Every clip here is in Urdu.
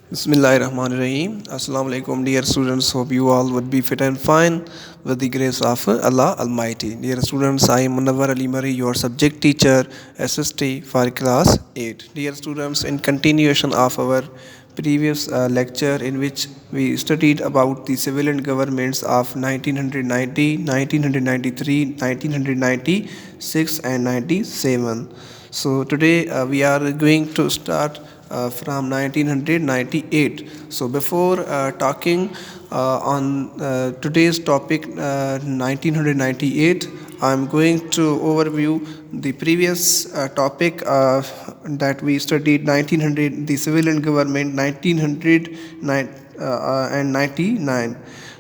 Bismillahirrahmanirrahim. Assalamu alaikum, dear students. Hope you all would be fit and fine with the grace of Allah Almighty. Dear students, I am Munawwar Ali Murray, your subject teacher, SST for class 8. Dear students, in continuation of our previous lecture in which we studied about the civilian governments of 1990, 1993, 1996 and 97. So today we are going to start from 1998. So before talking on today's topic 1998, I'm going to overview the previous topic that we studied 1900, the civilian government 1999.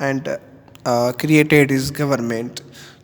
and created his government.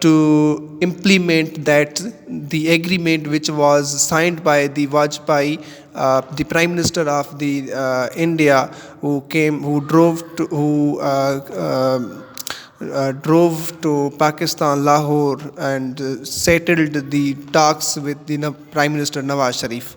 to implement that the agreement which was signed by the Vajpayee, the Prime Minister of the India, who drove to Pakistan, Lahore, and settled the talks with the Prime Minister Nawaz Sharif.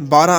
12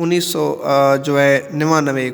1999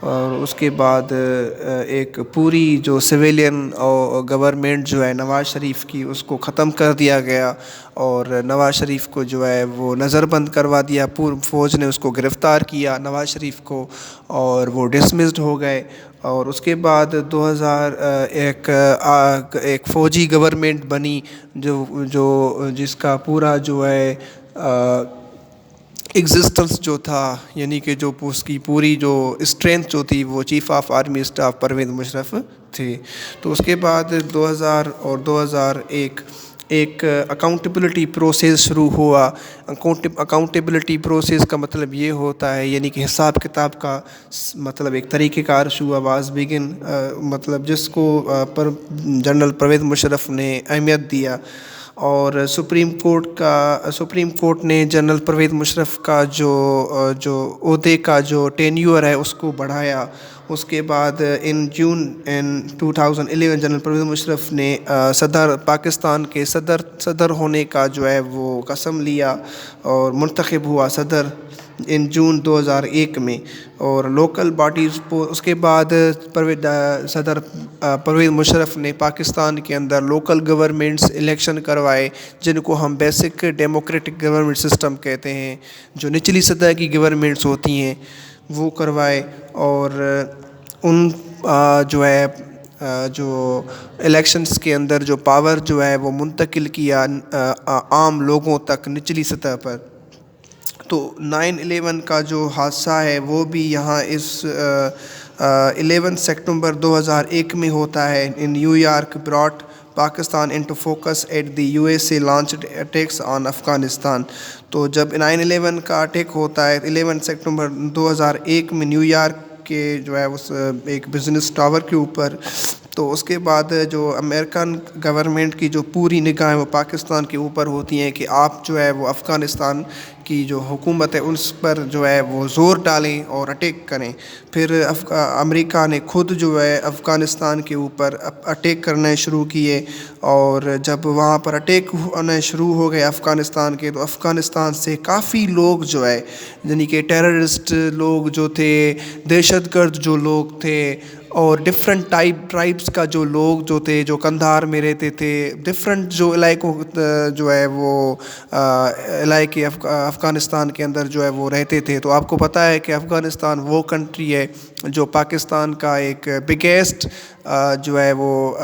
اور اس کے بعد ایک پوری جو سویلین اور گورنمنٹ جو ہے نواز شریف کی اس کو ختم کر دیا گیا، اور نواز شریف کو جو ہے وہ نظر بند کروا دیا، فوج نے اس کو گرفتار کیا نواز شریف کو، اور وہ ڈسمسڈ ہو گئے۔ اور اس کے بعد 2000 ایک فوجی گورنمنٹ بنی جو جس کا پورا جو ہے ایگزسٹنس جو تھا، یعنی کہ جو اس کی پوری جو اسٹرینتھ جو تھی وہ chief of army staff Pervez Musharraf تھے۔ تو اس کے بعد 2000 اور 2001 ایک اکاؤنٹیبلٹی پروسیس شروع ہوا۔ اکاؤنٹیبلٹی پروسیس کا مطلب یہ ہوتا ہے، یعنی کہ حساب کتاب کا مطلب ایک طریقہ کار شروع واز بگن، مطلب جس کو جنرل پرویز مشرف نے اہمیت دیا، اور سپریم کورٹ نے جنرل پرویز مشرف کا جو عہدے کا جو ٹینیور ہے اس کو بڑھایا۔ اس کے بعد ان 2011 جنرل پرویز مشرف نے پاکستان کے صدر ہونے کا جو ہے وہ قسم لیا اور منتخب ہوا صدر ان جون 2001 میں، اور لوکل باڈیز اس کے بعد صدر پرویز مشرف نے پاکستان کے اندر لوکل گورنمنٹس الیکشن کروائے، جن کو ہم بیسک ڈیموکریٹک گورنمنٹ سسٹم کہتے ہیں، جو نچلی سطح کی گورنمنٹس ہوتی ہیں وہ کروائے، اور ان جو ہے جو الیکشنز کے اندر جو پاور جو ہے وہ منتقل کیا عام لوگوں تک نچلی سطح پر۔ تو 9/11 کا جو حادثہ ہے وہ بھی یہاں اس 11 سپٹمبر 2001 میں ہوتا ہے۔ In New York brought Pakistan into focus at the USA launched attacks on Afghanistan. تو جب 9/11 کا اٹیک ہوتا ہے 11 سپٹمبر 2001 میں نیو یارک کے جو ہے اس ایک بزنس ٹاور کے اوپر، تو اس کے بعد جو امریکن گورنمنٹ کی جو پوری نگاہیں وہ پاکستان کے اوپر ہوتی ہیں کہ آپ جو ہے وہ افغانستان کی جو حکومت ہے اس پر جو ہے وہ زور ڈالیں اور اٹیک کریں۔ پھر امریکہ نے خود جو ہے افغانستان کے اوپر اٹیک کرنے شروع کیے، اور جب وہاں پر اٹیک ہونے شروع ہو گئے افغانستان کے، تو افغانستان سے کافی لوگ جو ہے یعنی کہ ٹیررسٹ لوگ جو تھے، دہشت گرد جو لوگ تھے، اور ڈفرینٹ ٹرائبس کا جو لوگ جو تھے جو قندھار میں رہتے تھے، ڈفرینٹ جو علاقوں جو ہے وہ علاقے افغانستان کے اندر جو ہے وہ رہتے تھے۔ تو آپ کو پتہ ہے کہ افغانستان وہ کنٹری ہے جو پاکستان کا ایک بگیسٹ جو ہے وہ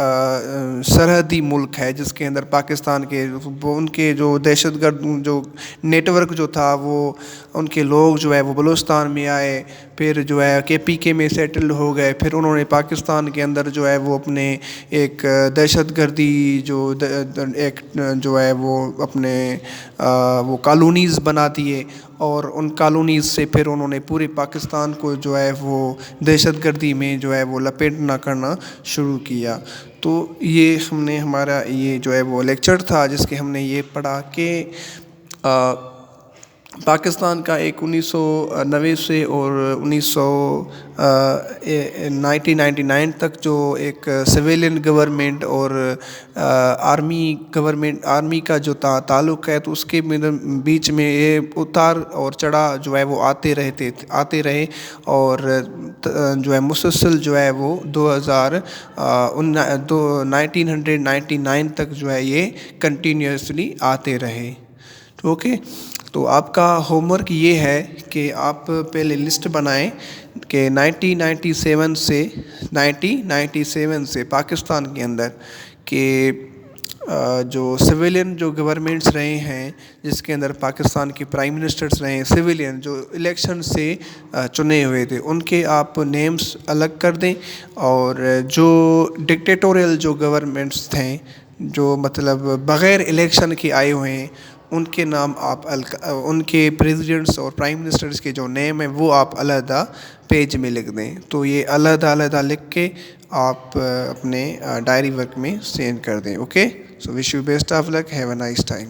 سرحدی ملک ہے، جس کے اندر پاکستان کے ان کے جو دہشت گرد جو نیٹ ورک جو تھا وہ ان کے لوگ جو ہے وہ بلوچستان میں آئے، پھر جو ہے KPK میں سیٹل ہو گئے، پھر انہوں نے پاکستان کے اندر جو ہے وہ اپنے ایک دہشت گردی ایک جو ہے وہ اپنے وہ کالونیز بنا دیے، اور ان کالونیز سے پھر انہوں نے پورے پاکستان کو جو ہے وہ دہشت گردی میں جو ہے وہ لپیٹنا کرنا شروع کیا۔ تو یہ ہمارا یہ جو ہے وہ لیکچر تھا جس کے ہم نے یہ پڑھا کہ پاکستان کا ایک 1990 سے اور 1999 تک جو ایک سویلین گورنمنٹ اور آرمی کا جو تعلق ہے، تو اس کے بیچ میں یہ اتار اور چڑھا جو ہے وہ آتے رہے، اور جو ہے مسلسل جو ہے وہ 1999 تک جو ہے یہ کنٹینیوسلی آتے رہے۔ اوکے، تو آپ کا ہوم ورک یہ ہے کہ آپ پہلے لسٹ بنائیں کہ 1997 سے پاکستان کے اندر کہ جو سویلین جو گورنمنٹس رہے ہیں، جس کے اندر پاکستان کے پرائم منسٹرز رہے ہیں سویلین جو الیکشن سے چنے ہوئے تھے، ان کے آپ نیمز الگ کر دیں، اور جو ڈکٹیٹوریل جو گورنمنٹس تھے جو مطلب بغیر الیکشن کے آئے ہوئے ہیں، ان کے نام آپ ان کے پریزیڈنٹس اور پرائم منسٹرز کے جو نیم ہیں وہ آپ علیحدہ پیج میں لکھ دیں۔ تو یہ علیحدہ لکھ کے آپ اپنے ڈائری ورک میں سینڈ کر دیں۔ Okay, so wish you best of luck, have a nice time.